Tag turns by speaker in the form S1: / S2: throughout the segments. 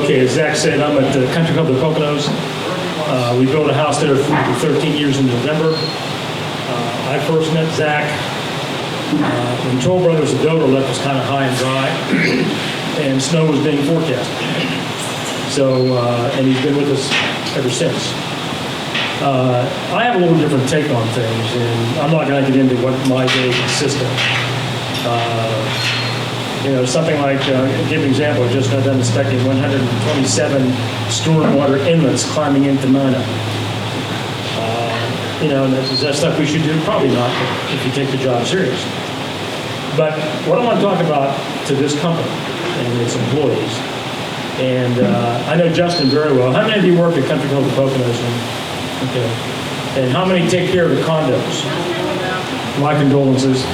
S1: Okay, as Zach said, I'm at the Country Club of the Poconos. We built a house there for 13 years in November. I first met Zach when Toll Brothers, the builder, left us kind of high and dry, and snow was being forecasted. So, and he's been with us ever since. I have a little different take on things, and I'm not going to get into what my day consists of. Something like, give an example, I just got done inspecting 127 stormwater inlets climbing into Nina. Is that stuff we should do? Probably not, if you take the job serious. But what I want to talk about to this company and its employees, and I know Justin very well. How many of you work at Country Club of the Poconos? Okay. And how many take care of the condos? My condolences.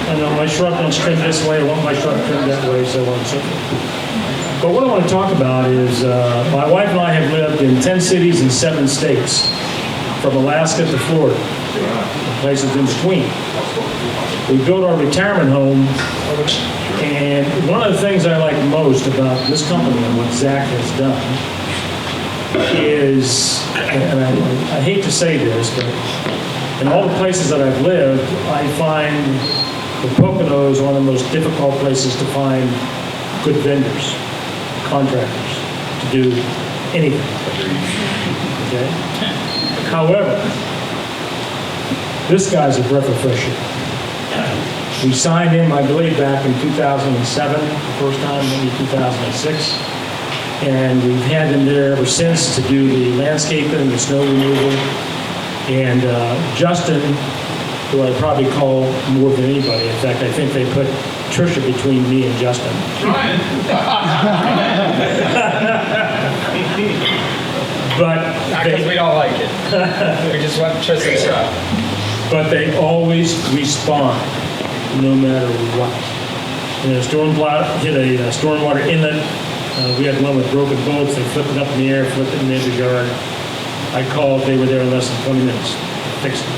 S1: I know my shrub wants trimmed this way, I want my shrub trimmed that way, so on and so forth. But what I want to talk about is my wife and I have lived in 10 cities and 7 states, from Alaska to Florida, and places in between. We built our retirement home, and one of the things I like most about this company and what Zach has done is, and I hate to say this, but in all the places that I've lived, I find the Poconos one of the most difficult places to find good vendors, contractors, to do anything. Okay? However, this guy's a breath of fresh air. We signed him, I believe, back in 2007, the first time, maybe 2006. And we've had him there ever since to do the landscaping, the snow removal. And Justin, who I probably call more than anybody. In fact, I think they put Trisha between me and Justin. But
S2: because we don't like it. We just want Trisha stuff.
S1: But they always respond, no matter what. A stormwater inlet. We had one with broken bolts. They flipped it up in the air, flipped it in the neighbor's yard. I called. They were there in less than 20 minutes. Fixed it.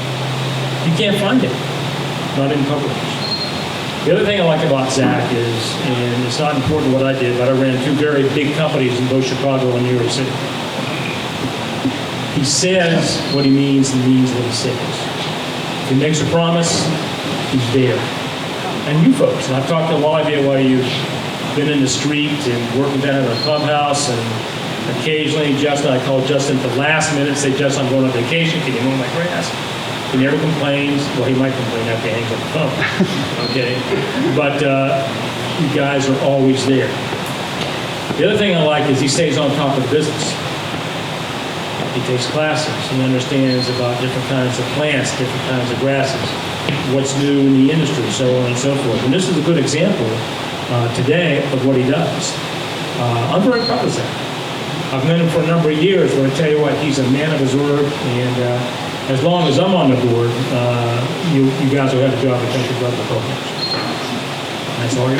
S1: You can't find it. Not in Poconos. The other thing I like about Zach is, and it's not important what I did, but I ran 2 very big companies in both Chicago and New York City. He says what he means and means what he says. If he makes a promise, he's there. And you folks, and I've talked to a lot of you while you've been in the street and working down at a clubhouse, and occasionally Justin, I call Justin at the last minute, say, Justin, I'm going on vacation, can you mow my grass? He never complains. Well, he might complain after he hangs up the phone. Okay? But you guys are always there. The other thing I like is he stays on top of business. He takes classes. He understands about different kinds of plants, different kinds of grasses, what's new in the industry, so on and so forth. And this is a good example today of what he does. I'm very proud of that. I've known him for a number of years, but I tell you what, he's a man of his word, and as long as I'm on the board, you guys will have a job at Country Club of the Poconos. That's all.